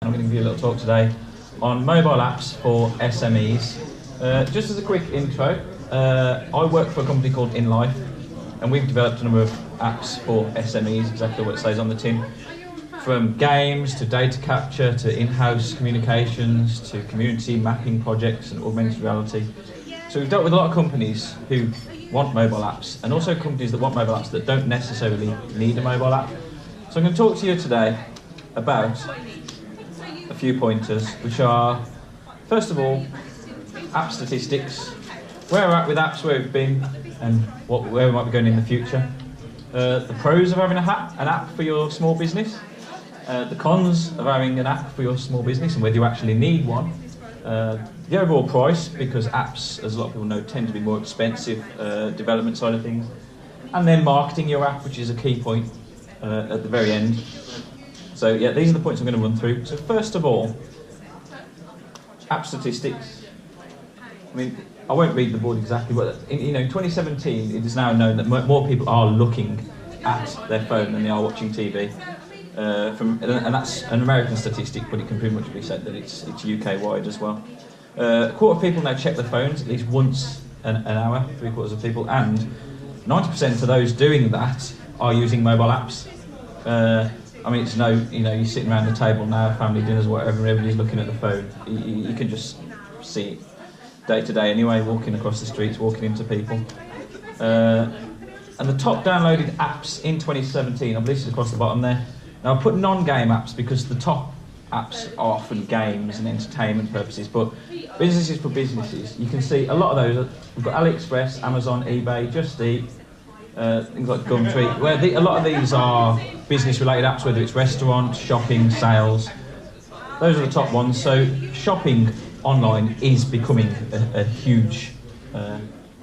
I'm going to give you a little talk today on mobile apps for SMEs. Just as a quick intro, I work for a company called inLIFE, and we've developed a number of apps for SMEs, exactly what it says on the tin. From games to data capture to in-house communications to community mapping projects and augmented reality. So we've dealt with a lot of companies who want mobile apps, and also companies that want mobile apps that don't necessarily need a mobile app. So I'm going to talk to you today about a few pointers, which are, first of all, app statistics, where we're at with apps, where we've been, and where we might be going in the future. The pros of having an app for your small business, the cons of having an app for your small business and whether you actually need one, the overall price, because apps, as a lot of people know, tend to be more expensive, development side of things, and then marketing your app, which is a key point at the very end. So yeah, these are the points I'm going to run through. So first of all, app statistics. I mean, I won't read the board exactly, but in 2017, it is now known that more people are looking at their phone than they are watching TV. And that's an American statistic, but it can pretty much be said that it's UK-wide as well. A quarter of people now check their phones at least once an hour, 3/4 of people, and 90% of those doing that are using mobile apps. I mean, it's you're sitting around the table now, family dinners, whatever, and everybody's looking at the phone. You can just see it day to day anyway, walking across the streets, walking into people. And the top downloaded apps in 2017, I've listed across the bottom there. Now I've put non-game apps because the top apps are often games and entertainment purposes, but businesses for businesses, you can see a lot of those. We've got AliExpress, Amazon, eBay, Just Eat, things like Gumtree, where a lot of these are business-related apps, whether it's restaurant, shopping, sales. Those are the top ones. So shopping online is becoming a huge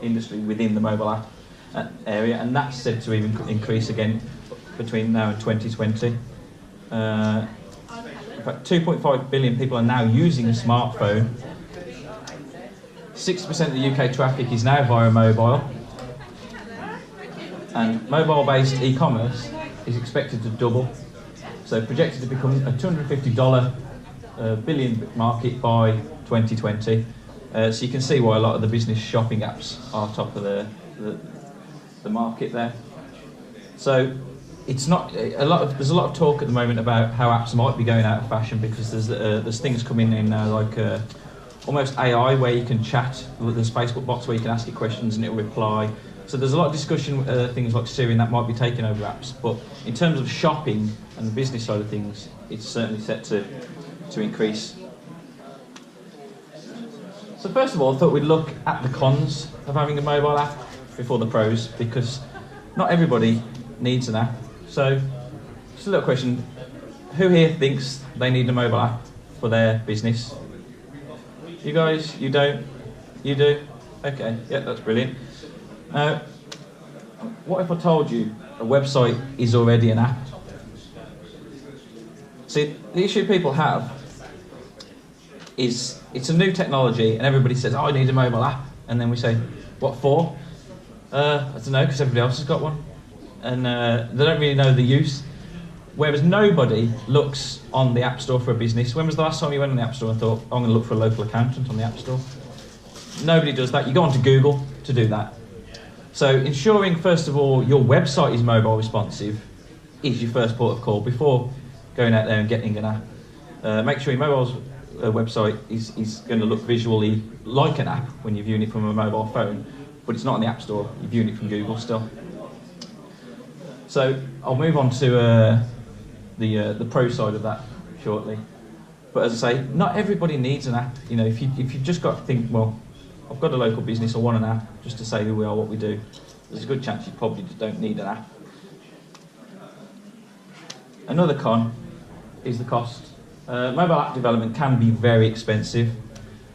industry within the mobile app area, and that's said to even increase again between now and 2020. In fact, 2.5 billion people are now using a smartphone. 60% of the UK traffic is now via mobile. And mobile-based e-commerce is expected to double. So projected to become a $250 billion market by 2020. So you can see why a lot of the business shopping apps are top of the market there. So it's not there's a lot of talk at the moment about how apps might be going out of fashion because there's things coming in now like almost AI, where you can chat. There's Facebook bots where you can ask it questions and it'll reply. So there's a lot of discussion, things like Siri, and that might be taking over apps. But in terms of shopping and the business side of things, it's certainly set to increase. So first of all, I thought we'd look at the cons of having a mobile app before the pros, because not everybody needs an app. So just a little question, who here thinks they need a mobile app for their business? You guys, you don't? You do? Okay, yeah, that's brilliant. Now, what if I told you a website is already an app? See, the issue people have is it's a new technology and everybody says, oh, I need a mobile app. And then we say, what for? I don't know, because everybody else has got one. And they don't really know the use. Whereas nobody looks on the App Store for a business. When was the last time you went on the App Store and thought, I'm going to look for a local accountant on the App Store? Nobody does that. You go onto Google to do that. So ensuring, first of all, your website is mobile responsive is your first port of call before going out there and getting an app. Make sure your mobile website is going to look visually like an app when you're viewing it from a mobile phone, but it's not on the App Store. You're viewing it from Google still. So I'll move on to the pro side of that shortly. But as I say, not everybody needs an app. If you've just got to think, well, I've got a local business, I want an app just to say who we are, what we do, there's a good chance you probably don't need an app. Another con is the cost. Mobile app development can be very expensive.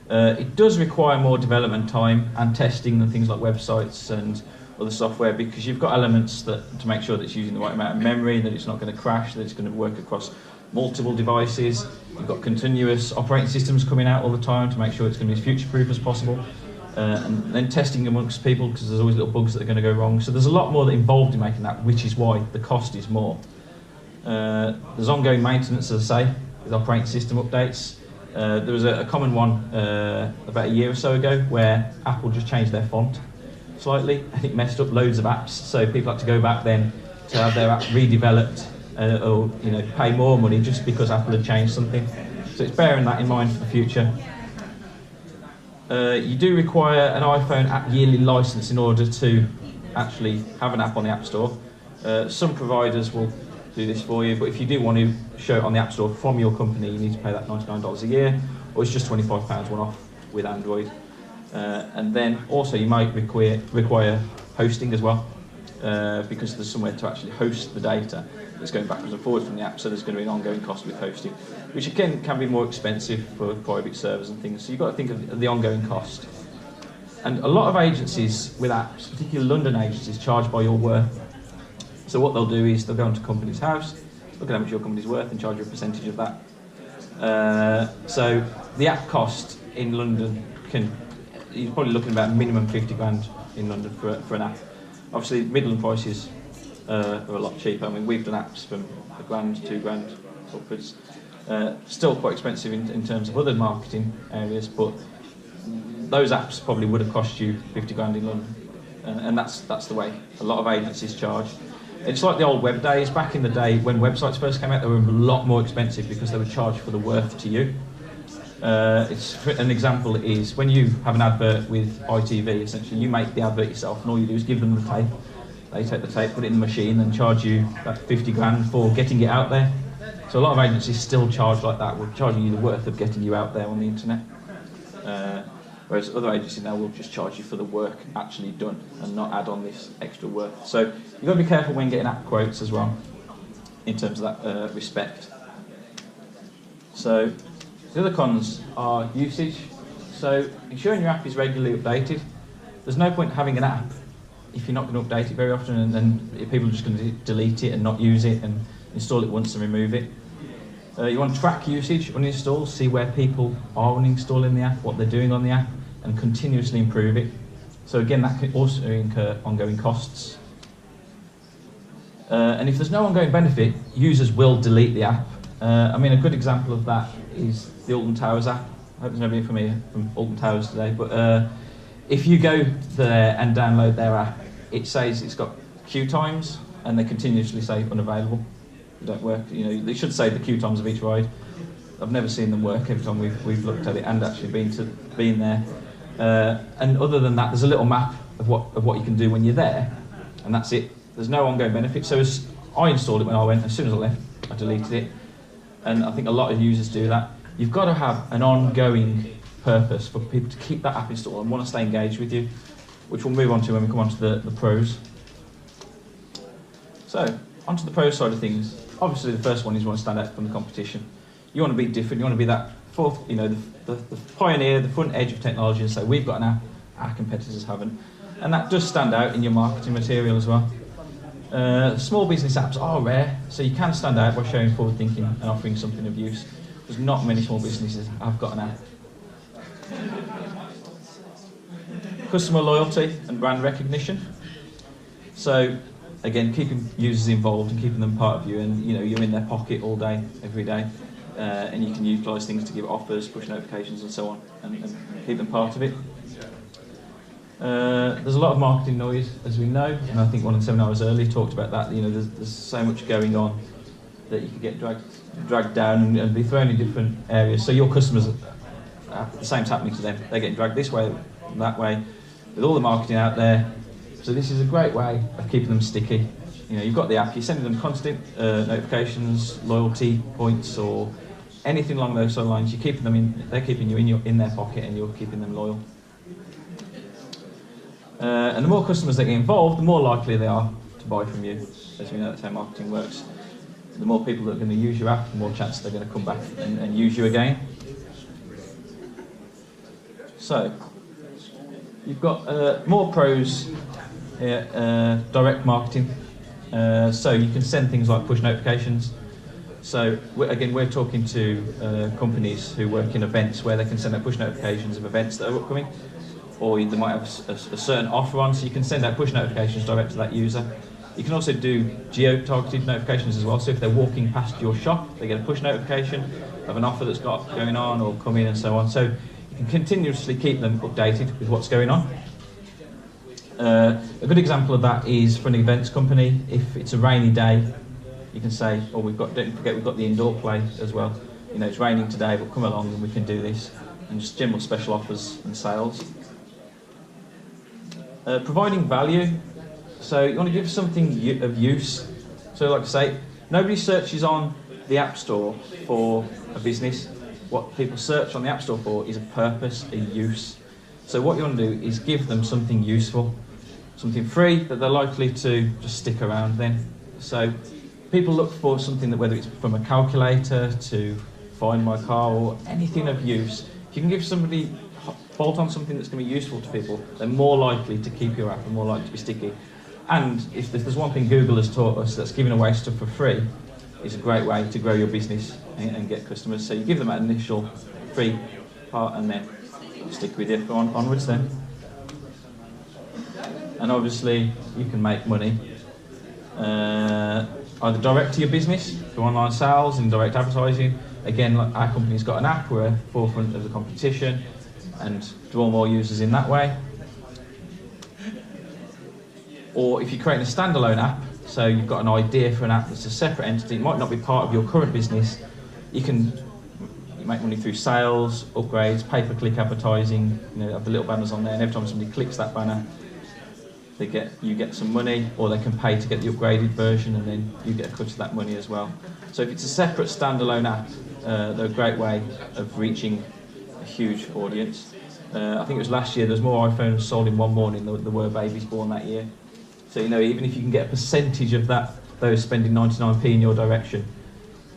It does require more development time and testing than things like websites and other software, because you've got elements to make sure that it's using the right amount of memory, that it's not going to crash, that it's going to work across multiple devices. You've got continuous operating systems coming out all the time to make sure it's going to be as future-proof as possible. And then testing amongst people, because there's always little bugs that are going to go wrong. So there's a lot more involved in making that, which is why the cost is more. There's ongoing maintenance, as I say, with operating system updates. There was a common one about a year or so ago where Apple just changed their font slightly and it messed up loads of apps. So people had to go back then to have their app redeveloped or pay more money just because Apple had changed something. So it's bearing that in mind for the future. You do require an iPhone app yearly license in order to actually have an app on the App Store. Some providers will do this for you, but if you do want to show it on the App Store from your company, you need to pay that $99 a year, or it's just £25 one off with Android. And then also you might require hosting as well, because there's somewhere to actually host the data that's going backwards and forwards from the app, so there's going to be an ongoing cost with hosting, which again can be more expensive for private servers and things, so you've got to think of the ongoing cost. And a lot of agencies with apps, particularly London agencies, charge by your worth. So what they'll do is they'll go into a company's house, look at how much your company's worth and charge you a percentage of that. So the app cost in London you're probably looking about minimum 50 grand in London for an app. Obviously Midland prices are a lot cheaper. I mean, we've done apps from £1,000, £2,000 upwards. Still quite expensive in terms of other marketing areas, but those apps probably would have cost you 50 grand in London, and that's the way a lot of agencies charge. It's like the old web days. Back in the day when websites first came out, they were a lot more expensive because they were charged for the worth to you. An example is when you have an advert with ITV, essentially you make the advert yourself and all you do is give them the tape. They take the tape, put it in the machine and charge you that 50 grand for getting it out there. So a lot of agencies still charge like that. We're charging you the worth of getting you out there on the internet. Whereas other agencies now will just charge you for the work actually done and not add on this extra worth. So you've got to be careful when getting app quotes as well, in terms of that respect. So the other cons are usage. So ensuring your app is regularly updated. There's no point having an app if you're not going to update it very often, and then people are just going to delete it and not use it and install it once and remove it. You want to track usage, uninstall, see where people are uninstalling the app, what they're doing on the app, and continuously improve it. So again, that can also incur ongoing costs. And if there's no ongoing benefit, users will delete the app. I mean, a good example of that is the Alton Towers app. I hope there's nobody from here from Alton Towers today, but if you go there and download their app, it says it's got queue times, and they continuously say unavailable. They don't work. They should say the queue times of each ride. I've never seen them work every time we've looked at it and actually been there. And other than that, there's a little map of what you can do when you're there, and that's it. There's no ongoing benefit. So I installed it when I went. As soon as I left, I deleted it. And I think a lot of users do that. You've got to have an ongoing purpose for people to keep that app installed and want to stay engaged with you, which we'll move on to when we come on to the pros. So, onto the pros side of things. Obviously, the first one is you want to stand out from the competition. You want to be different. You want to be that fourth, the pioneer, the front edge of technology, and say we've got an app our competitors haven't, and that does stand out in your marketing material as well. Small business apps are rare, so you can stand out by showing forward thinking and offering something of use. There's not many small businesses have got an app. Customer loyalty and brand recognition. So again, keeping users involved and keeping them part of you, and you're in their pocket all day, every day, and you can utilise things to give offers, push notifications, and so on, and keep them part of it. There's a lot of marketing noise, as we know, and I think one of the seminars earlier talked about that. There's so much going on that you can get dragged down and be thrown in different areas. So your customers, the same's happening to them. They're getting dragged this way, that way, with all the marketing out there. So this is a great way of keeping them sticky. You've got the app, you're sending them constant notifications, loyalty points, or anything along those sort of lines. You're keeping them they're keeping you in their pocket, and you're keeping them loyal. And the more customers that get involved, the more likely they are to buy from you. As we know, that's how marketing works. The more people that are going to use your app, the more chance they're going to come back and use you again. So, you've got more pros here, direct marketing. So you can send things like push notifications. So we're talking to companies who work in events where they can send out push notifications of events that are upcoming, or they might have a certain offer on, so you can send out push notifications direct to that user. You can also do geo-targeted notifications as well, so if they're walking past your shop, they get a push notification, of an offer that's got going on or coming and so on. So you can continuously keep them updated with what's going on. A good example of that is for an events company. If it's a rainy day, you can say, "Oh, don't forget we've got the indoor play as well. You know, it's raining today, but come along and we can do this." And just general special offers and sales. Providing value. So you want to give something of use. So like I say, nobody searches on the App Store for a business. What people search on the App Store for is a purpose, a use. So what you want to do is give them something useful, something free that they're likely to just stick around then. So people look for something that, whether it's from a calculator to find my car or anything of use, if you can give somebody, bolt on something that's going to be useful to people, they're more likely to keep your app and more likely to be sticky. And if there's one thing Google has taught us, that's giving away stuff for free is a great way to grow your business and get customers. So you give them that initial free part and then stick with it onwards then. And obviously you can make money either direct to your business through online sales and direct advertising. Again, like our company's got an app, we're at the forefront of the competition and draw more users in that way. Or if you're creating a standalone app, so you've got an idea for an app that's a separate entity, it might not be part of your current business, you make money through sales, upgrades, pay-per-click advertising, have the little banners on there, and every time somebody clicks that banner, you get some money, or they can pay to get the upgraded version, and then you get a cut of that money as well. So if it's a separate standalone app, they're a great way of reaching a huge audience. I think it was last year, there's more iPhones sold in one morning than there were babies born that year. So even if you can get a percentage of those spending 99p in your direction,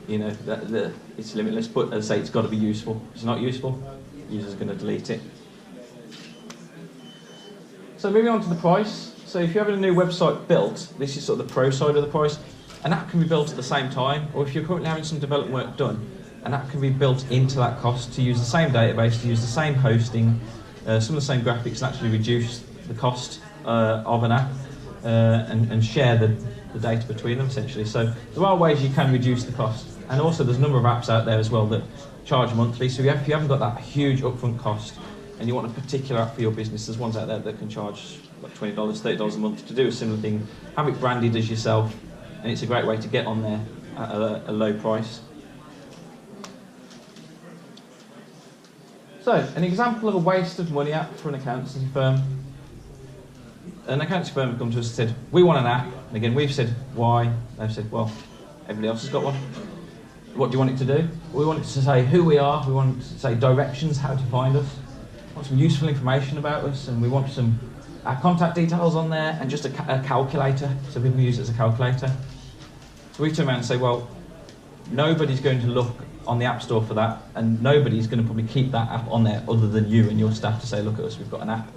it's limitless. But as I say, it's got to be useful. If it's not useful, the user's going to delete it. So moving on to the price. So if you're having a new website built, this is sort of the pro side of the price. An app can be built at the same time, or if you're currently having some development work done, an app can be built into that cost to use the same database, to use the same hosting, some of the same graphics, and actually reduce the cost of an app and share the data between them essentially. So there are ways you can reduce the cost, and also there's a number of apps out there as well that charge monthly. So if you haven't got that huge upfront cost and you want a particular app for your business, there's ones out there that can charge like $20, $30 a month to do a similar thing. Have it branded as yourself, and it's a great way to get on there at a low price. So, an example of a waste of money app for an accountancy firm. An accountancy firm has come to us and said, we want an app. And again, we've said, why? They've said, well, everybody else has got one. What do you want it to do? We want it to say who we are. We want it to say directions, how to find us. We want some useful information about us, and we want our contact details on there, and just a calculator, so people use it as a calculator. So we turn around and say, well, nobody's going to look on the App Store for that, and nobody's going to probably keep that app on there other than you and your staff to say, look at us, we've got an app.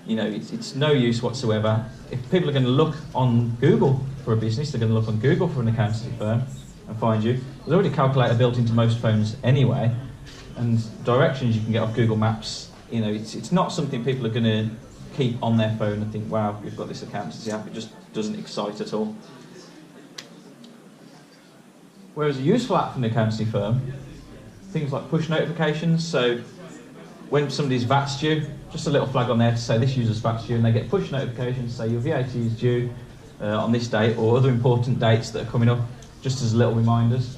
It's no use whatsoever. If people are going to look on Google for a business, they're going to look on Google for an accountancy firm and find you. There's already a calculator built into most phones anyway, and directions you can get off Google Maps. It's not something people are going to keep on their phone and think, wow, we've got this accountancy app. It just doesn't excite at all. Whereas a useful app from the accountancy firm, things like push notifications. So when somebody's VAT's due, just a little flag on there to say this user's VAT's due, and they get push notifications, say your VAT is due on this date, or other important dates that are coming up, just as little reminders.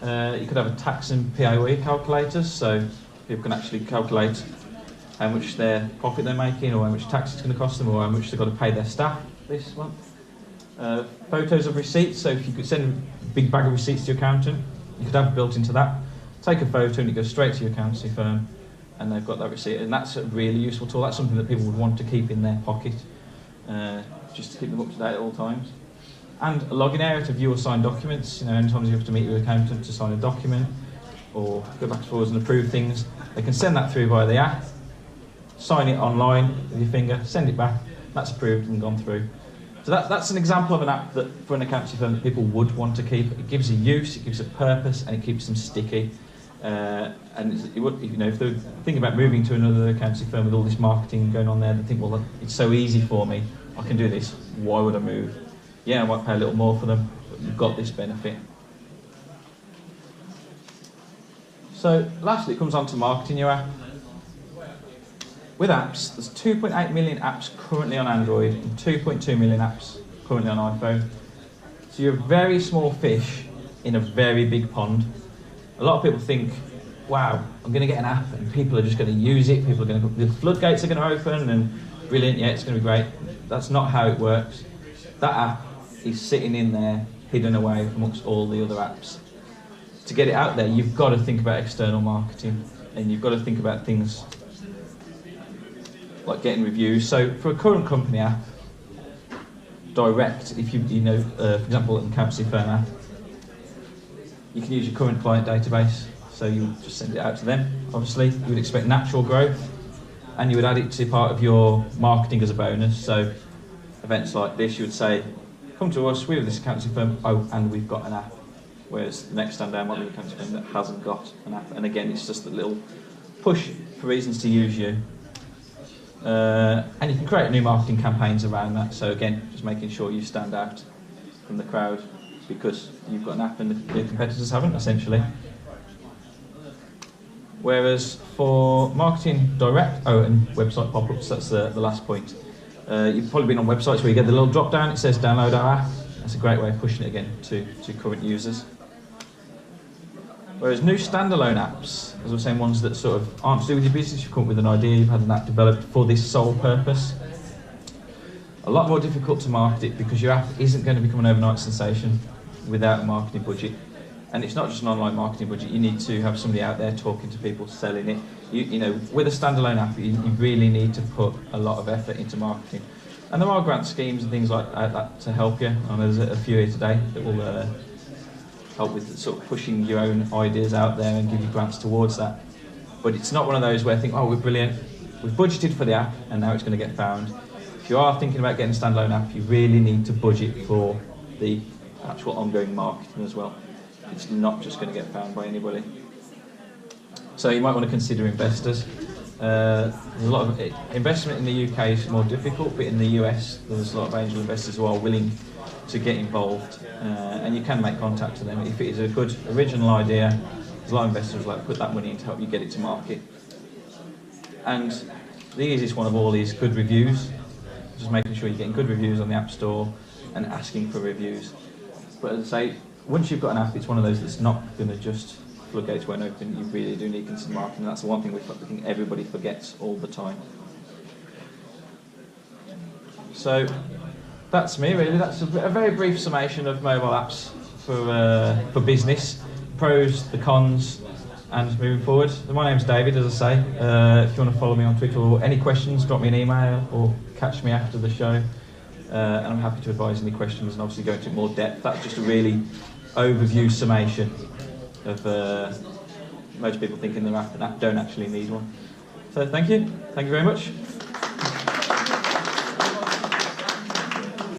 You could have a tax and PAYE calculators, so people can actually calculate how much their profit they're making, or how much tax it's going to cost them, or how much they've got to pay their staff this month. Photos of receipts, so if you could send a big bag of receipts to your accountant, you could have it built into that. Take a photo and it goes straight to your accountancy firm, and they've got that receipt, and that's a really useful tool. That's something that people would want to keep in their pocket, just to keep them up to date at all times. And a login area to view or sign documents. Anytime you have to meet your accountant to sign a document or go back and forwards and approve things, they can send that through via the app, sign it online with your finger, send it back, that's approved and gone through. So that's an example of an app that for an accountancy firm that people would want to keep. It gives a use, it gives a purpose, and it keeps them sticky. And if they're thinking about moving to another accountancy firm with all this marketing going on there, they think, well, it's so easy for me, I can do this, why would I move? Yeah, I might pay a little more for them, but you've got this benefit. So lastly, it comes on to marketing your app. With apps, there's 2.8 million apps currently on Android and 2.2 million apps currently on iPhone. So you're a very small fish in a very big pond. A lot of people think, wow, I'm going to get an app and people are just going to use it, the floodgates are going to open and brilliant, yeah, it's going to be great. That's not how it works. That app is sitting in there, hidden away amongst all the other apps. To get it out there, you've got to think about external marketing and you've got to think about things like getting reviews. So for a current company app, direct, if you know, for example, in Accountancy Firm app, you can use your current client database. So you would just send it out to them. Obviously, you would expect natural growth, and you would add it to part of your marketing as a bonus. So events like this, you would say, come to us, we're this accountancy firm, oh, and we've got an app. Whereas the next stand down might be an accountancy firm that hasn't got an app. And again, it's just a little push for reasons to use you. And you can create new marketing campaigns around that. So again, just making sure you stand out from the crowd because you've got an app and the competitors haven't, essentially. Whereas for marketing direct, and website pop-ups, that's the last point. You've probably been on websites where you get the little drop down, it says download our app. That's a great way of pushing it again to current users. Whereas new standalone apps, as I was saying, ones that sort of aren't to do with your business, you've come up with an idea, you've had an app developed for this sole purpose. A lot more difficult to market it because your app isn't going to become an overnight sensation without a marketing budget. And it's not just an online marketing budget, you need to have somebody out there talking to people, selling it. You know, with a standalone app, you really need to put a lot of effort into marketing. And there are grant schemes and things like that to help you. I know there's a few here today that will help with sort of pushing your own ideas out there and give you grants towards that. But it's not one of those where I think, oh, we're brilliant, we've budgeted for the app and now it's going to get found. If you are thinking about getting a standalone app, you really need to budget for the actual ongoing marketing as well. It's not just going to get found by anybody. So you might want to consider investors. There's a lot of investment in the UK is more difficult, but in the US there's a lot of angel investors who are willing to get involved, and you can make contact to them if it is a good original idea. There's a lot of investors who like put that money in to help you get it to market. And the easiest one of all is good reviews. Just making sure you're getting good reviews on the App Store and asking for reviews. But as I say, once you've got an app, it's one of those that's not going to just floodgates won't open. You really do need to consider marketing. That's the one thing I think everybody forgets all the time. So that's me, really. That's a very brief summation of mobile apps for business, pros, the cons, and moving forward. My name's David, as I say. If you want to follow me on Twitter or any questions, drop me an email or catch me after the show. And I'm happy to advise any questions and obviously go into more depth. That's just a really overview summation of most people thinking their app and don't actually need one. So thank you very much.